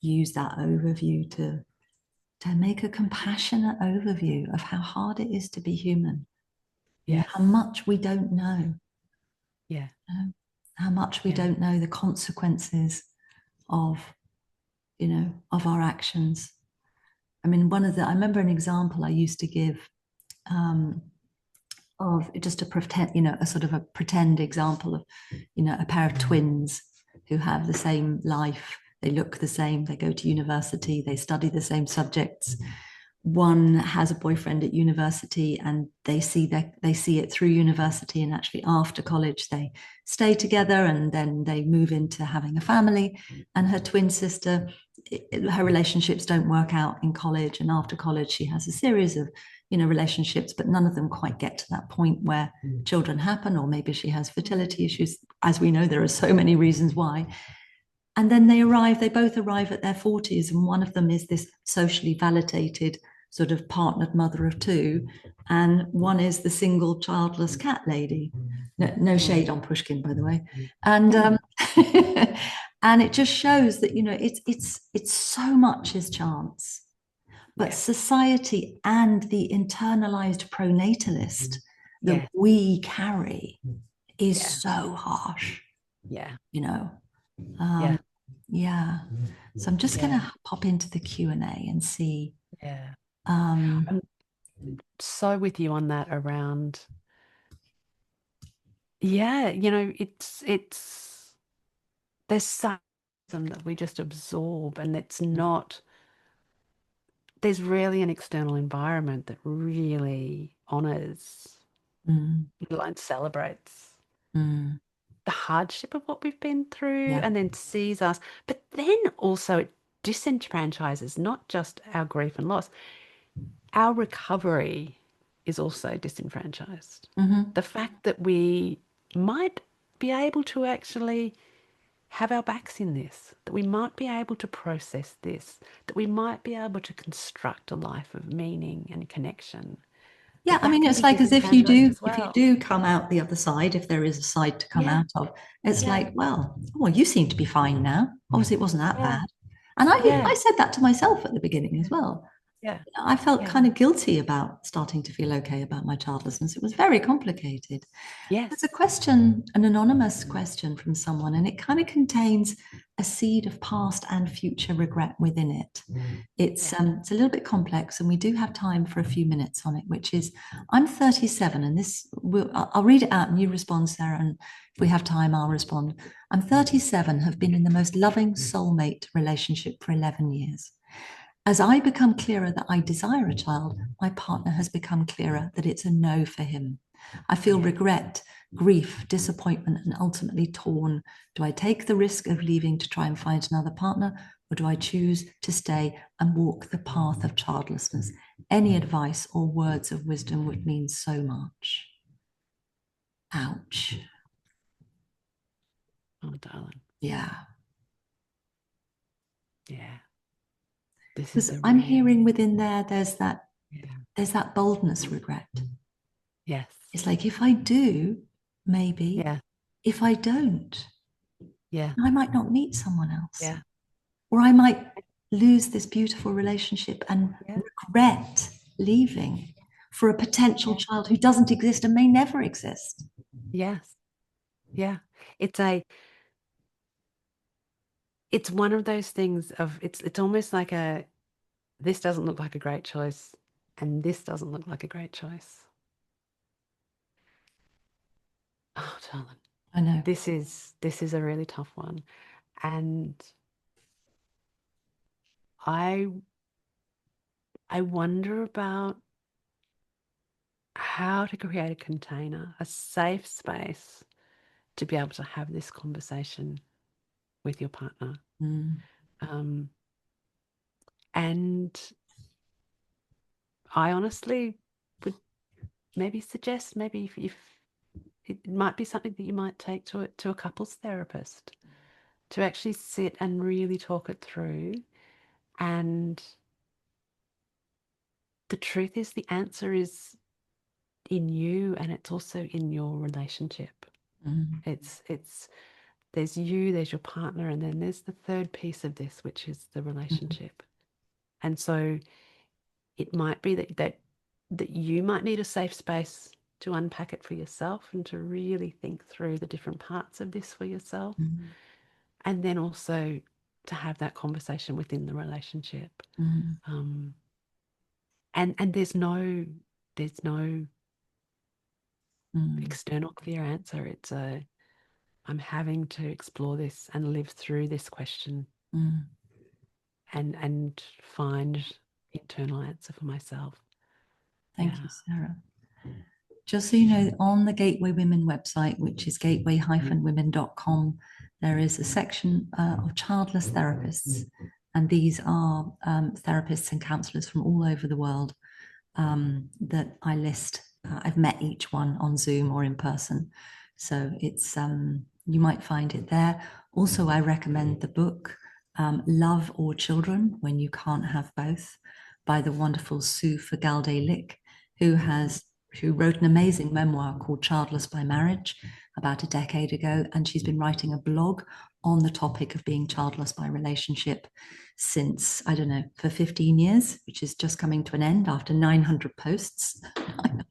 use that overview to make a compassionate overview of how hard it is to be human. You know, Yes. how much we don't know. Yeah. You know, how much we Yeah. don't know the consequences of, you know, of our actions. I mean, I remember an example I used to give, of just a pretend, you know, a sort of a pretend example of, you know, a pair of twins who have the same life. They look the same, they go to university, they study the same subjects. One has a boyfriend at university and they see it through university, and actually after college they stay together and then they move into having a family. And her twin sister, her relationships don't work out in college, and after college she has a series of, you know, relationships, but none of them quite get to that point where children happen, or maybe she has fertility issues. As we know, there are so many reasons why. And then they both arrive at their 40s, and one of them is this socially validated sort of partnered mother of two, and one is the single childless cat lady. No shade on Pushkin, by the way. And and it just shows that, you know, it's so much is chance, but society and the internalized pronatalist that we carry is so harsh. Yeah. You know. Yeah. Yeah. So I'm just gonna pop into the Q&A and see. Yeah. Um, I'm so with you on that around. Yeah, you know, it's there's some that we just absorb, and it's not, there's rarely an external environment that really honors, mm, let alone celebrates mm, the hardship of what we've been through, yeah. and then sees us. But then also it disenfranchises not just our grief and loss, our recovery is also disenfranchised. Mm-hmm. The fact that we might be able to actually have our backs in this, that we might be able to process this, that we might be able to construct a life of meaning and connection, Yeah, that I that mean, can it's be like as disenfranchised as if you well. do come out the other side, if there is a side to come Yeah, out of, it's yeah, like, well, you seem to be fine now. Obviously, it wasn't that yeah, bad. And I yeah, said that to myself at the beginning as well. yeah, I felt yeah. kind of guilty about starting to feel okay about my childlessness. It was very complicated. There's a Yes. question, an anonymous question from someone, and it kind of contains a seed of past and future regret within it. Yeah. It's a little bit complex, and we do have time for a few minutes on it. Which is, I'm 37, and I'll read it out, and you respond, Sarah. And if we have time, I'll respond. I'm 37, have been in the most loving soulmate relationship for 11 years. As I become clearer that I desire a child, my partner has become clearer that it's a no for him. I feel regret, grief, disappointment, and ultimately torn. Do I take the risk of leaving to try and find another partner, or do I choose to stay and walk the path of childlessness? Any advice or words of wisdom would mean so much. Ouch. Oh, darling. Yeah. Yeah. This is Because a I'm really, hearing within there, yeah. there's that boldness regret. Yes. It's like, if I do, maybe. Yeah. If I don't, Yeah. I might not meet someone else, Yeah. or I might lose this beautiful relationship and Yeah. regret leaving for a potential Yeah. child who doesn't exist and may never exist. Yes. Yeah. It's a it's one of those things of it's almost like this doesn't look like a great choice and this doesn't look like a great choice. Oh, darling. I know. This is a really tough one. And I I wonder about how to create a container, a safe space to be able to have this conversation with your partner. Um, and I honestly would maybe suggest if it might be something that you might take to a couples therapist to actually sit and really talk it through. And the truth is, the answer is in you, and it's also in your relationship. It's there's you, there's your partner, and then there's the third piece of this, which is the relationship. And so it might be that you might need a safe space to unpack it for yourself and to really think through the different parts of this for yourself. And then also to have that conversation within the relationship. And there's no external clear answer. It's I'm having to explore this and live through this question and find internal answer for myself. Thank you, Sarah. Just so you know, on the Gateway Women website, which is gateway-women.com, there is a section of childless therapists. And these are therapists and counselors from all over the world that I list. I've met each one on Zoom or in person. So it's you might find it there. Also, I recommend the book Love or Children When You Can't Have Both by the wonderful Sue Fagalde-Lick, who wrote an amazing memoir called Childless by Marriage about a decade ago. And she's been writing a blog on the topic of being childless by relationship since, I don't know, for 15 years, which is just coming to an end after 900 posts. 900.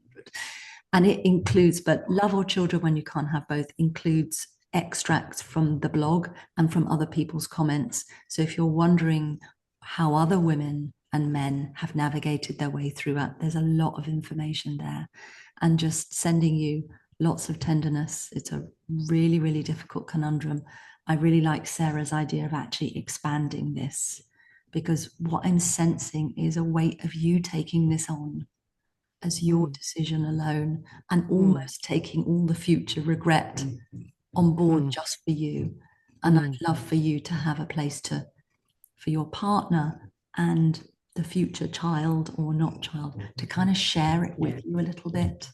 And it includes, but Love or Children When You Can't Have Both includes extracts from the blog and from other people's comments. So if you're wondering how other women and men have navigated their way through it, there's a lot of information there. And just sending you lots of tenderness. It's a really, really difficult conundrum. I really like Sarah's idea of actually expanding this, because what I'm sensing is a weight of you taking this on as your decision alone and almost taking all the future regret on board just for you. And I'd love for you to have a place for your partner and the future child or not child to kind of share it with you a little bit.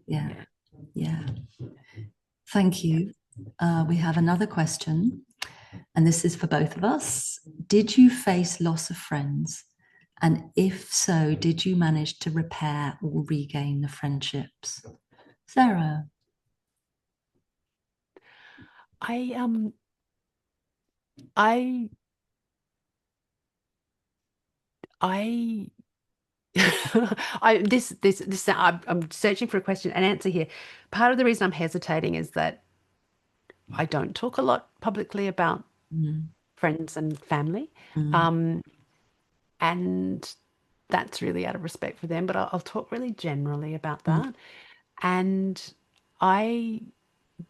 Yeah. Thank you. We have another question, and this is for both of us. Did you face loss of friends? And if so, did you manage to repair or regain the friendships? Sarah. I'm searching for an answer here. Part of the reason I'm hesitating is that I don't talk a lot publicly about friends and family. And that's really out of respect for them, but I'll talk really generally about that. And I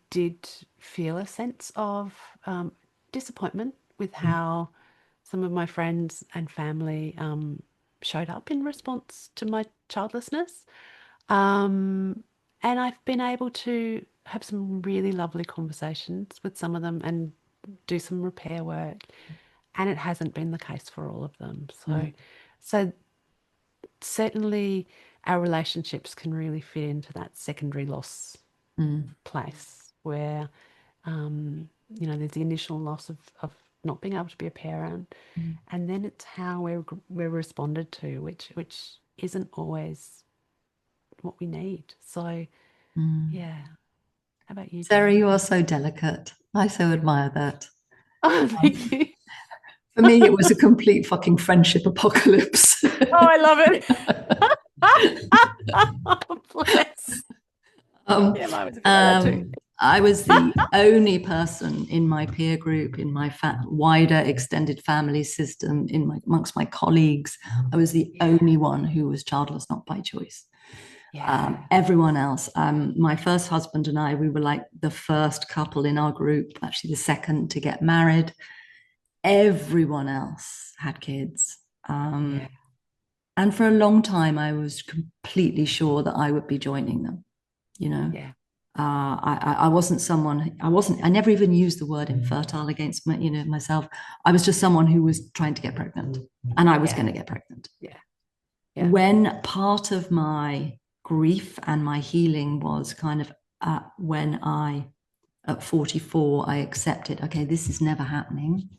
did feel a sense of disappointment with how some of my friends and family showed up in response to my childlessness. And I've been able to have some really lovely conversations with some of them and do some repair work. And it hasn't been the case for all of them. So certainly our relationships can really fit into that secondary loss place where, there's the initial loss of not being able to be a parent. And then it's how we're responded to, which isn't always what we need. So, yeah. How about you, Sarah, Jody? you are so delicate. I so admire that. Oh, thank you. For me, it was a complete fucking friendship apocalypse. Oh, I love it. Bless. Yeah, mine was a bit like that too. I was the only person in my peer group, in my wider extended family system, amongst my colleagues. I was the only one who was childless, not by choice. Everyone else, my first husband and I, we were like the first couple in our group, actually the second to get married. Everyone else had kids. And for a long time, I was completely sure that I would be joining them, you know. I wasn't someone, I never even used the word infertile against myself. I was just someone who was trying to get pregnant, and I was going to get pregnant. When part of my grief and my healing was kind of when at 44, I accepted, okay, this is never happening,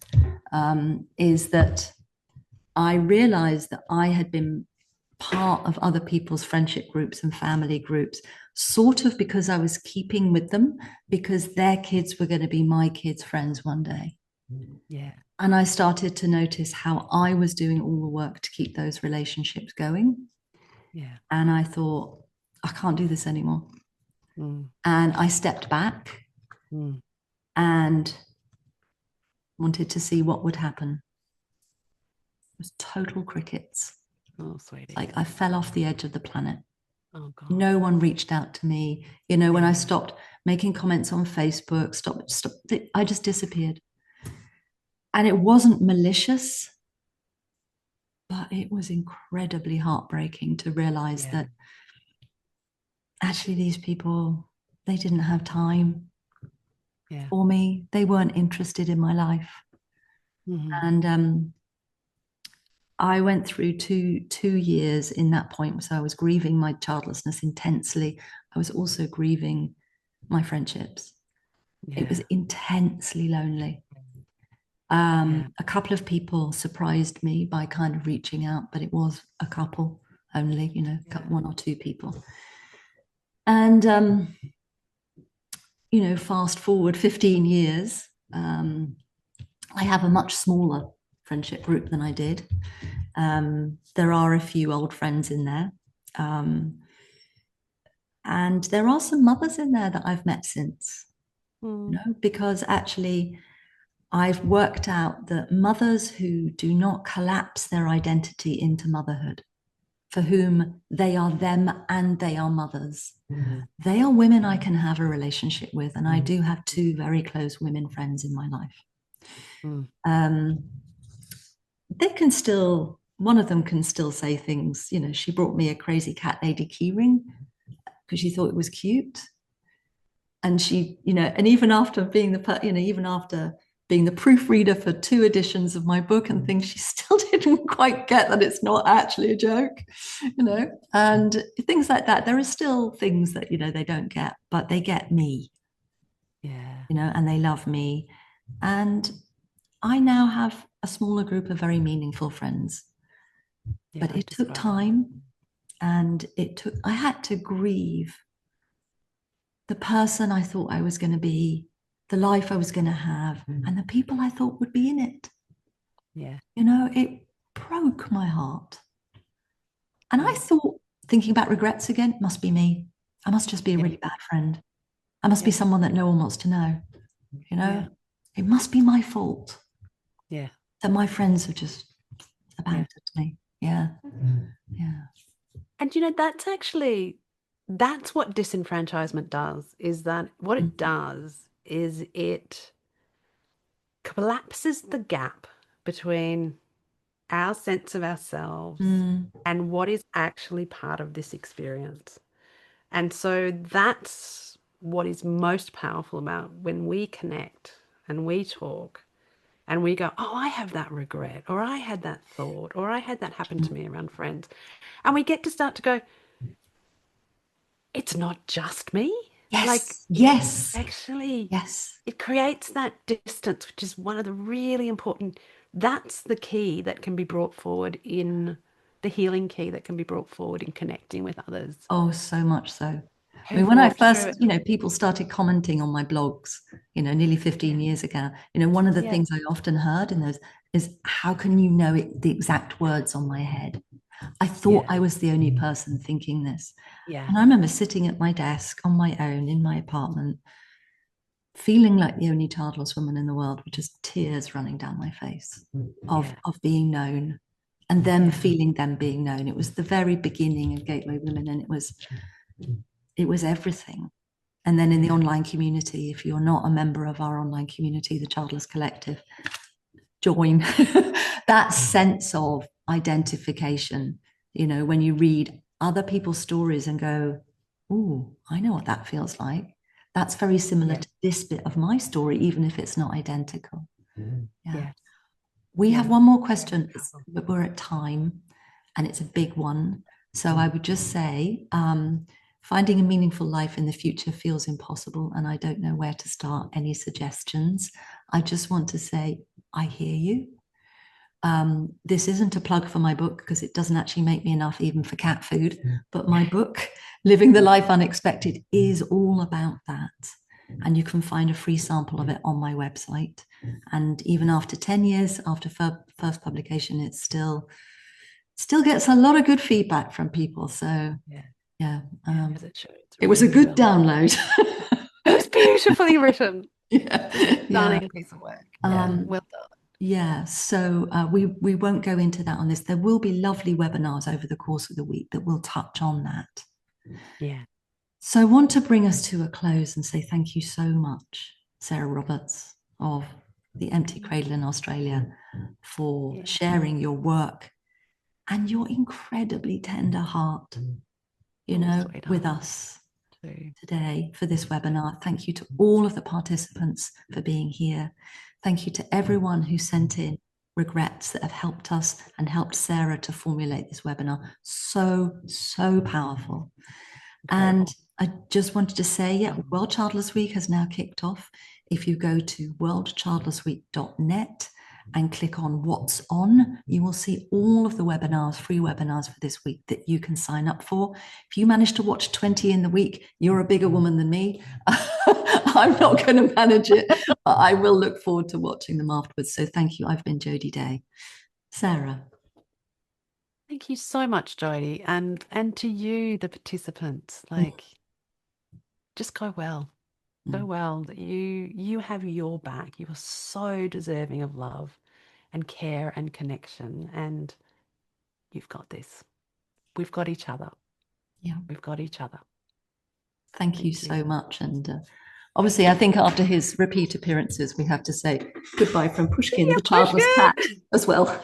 is that I realized that I had been part of other people's friendship groups and family groups, sort of because I was keeping with them, because their kids were going to be my kids' friends one day. And I started to notice how I was doing all the work to keep those relationships going. And I thought, I can't do this anymore. And I stepped back and wanted to see what would happen. It was total crickets. Oh, sweetie. Like I fell off the edge of the planet. Oh, God. No one reached out to me. You know, when I stopped making comments on Facebook, I just disappeared. And it wasn't malicious, but it was incredibly heartbreaking to realize that actually these people, they didn't have time for me. They weren't interested in my life. And I went through two years in that point. So I was grieving my childlessness intensely. I was also grieving my friendships. It was intensely lonely. A couple of people surprised me by kind of reaching out, but it was a couple only, you know, one or two people. And, you know, fast forward 15 years, I have a much smaller friendship group than I did. There are a few old friends in there. And there are some mothers in there that I've met since, you know, because actually I've worked out that mothers who do not collapse their identity into motherhood, for whom they are them and they are mothers, they are women I can have a relationship with. And I do have two very close women friends in my life. They can still, one of them can still say things, you know, she brought me a crazy cat lady keyring because she thought it was cute. And she, you know, and even after being the proofreader for 2 editions of my book and things, she still didn't quite get that it's not actually a joke, you know, and things like that. There are still things that, you know, they don't get, but they get me, you know, and they love me. And I now have a smaller group of very meaningful friends, but it took time, and I had to grieve the person I thought I was going to be, the life I was going to have, and the people I thought would be in it. You know, it broke my heart. And I thought, thinking about regrets again, it must be me. I must just be a really bad friend. I must be someone that no one wants to know. You know, it must be my fault. That my friends have just abandoned me. And you know, that's what disenfranchisement does, is that what it does is it collapses the gap between our sense of ourselves and what is actually part of this experience. And so that's what is most powerful about when we connect and we talk and we go, oh, I have that regret, or I had that thought, or I had that happen to me around friends. And we get to start to go, it's not just me. Actually, it creates that distance, which is one of the really important, that's the key that can be brought forward in the healing key that can be brought forward in connecting with others. Oh, so much so. I mean, when I first, you know, people started commenting on my blogs, you know, nearly 15 years ago, you know, one of the things I often heard in those is, how can you know the exact words on my head? I thought I was the only person thinking this. And I remember sitting at my desk on my own in my apartment, feeling like the only childless woman in the world, with just tears running down my face of being known, and them feeling them being known. It was the very beginning of Gateway Women, and it was everything. And then in the online community, if you're not a member of our online community, the Childless Collective, join. That sense of identification, you know, when you read other people's stories and go, oh, I know what that feels like. That's very similar to this bit of my story, even if it's not identical. Yeah. We have one more question, but we're at time, and it's a big one. So I would just say, finding a meaningful life in the future feels impossible, and I don't know where to start. Any suggestions? I just want to say, I hear you. This isn't a plug for my book, because it doesn't actually make me enough even for cat food, but my book, Living the Life Unexpected, is all about that. And you can find a free sample of it on my website. And even after 10 years after first publication, it still gets a lot of good feedback from people. So it was a good download. It was beautifully written. Stunning piece of work. Well done. Yeah, so we won't go into that on this. There will be lovely webinars over the course of the week that will touch on that. Yeah. So I want to bring us to a close and say thank you so much, Sarah Roberts of the Empty Cradle in Australia, for sharing your work and your incredibly tender heart, you know, with us today for this webinar. Thank you to all of the participants for being here. Thank you to everyone who sent in regrets that have helped us and helped Sarah to formulate this webinar. So, so powerful. And I just wanted to say, World Childless Week has now kicked off. If you go to worldchildlessweek.net and click on What's On, you will see all of the webinars, free webinars for this week that you can sign up for. If you manage to watch 20 in the week, you're a bigger woman than me. I'm not going to manage it, but I will look forward to watching them afterwards. So thank you. I've been Jody Day. Sarah. Thank you so much, Jody, and to you, the participants. Like, just go well. Go well. That you have your back. You are so deserving of love and care and connection, and you've got this. We've got each other. Yeah, we've got each other. Thank you so much. And obviously, I think after his repeat appearances, we have to say goodbye from Pushkin, the childless cat, as well.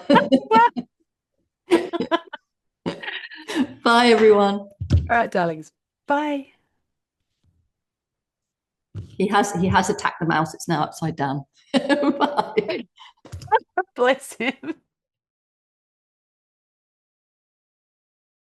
Bye, everyone. All right, darlings. Bye. He has attacked the mouse. It's now upside down. Bye. Bless him.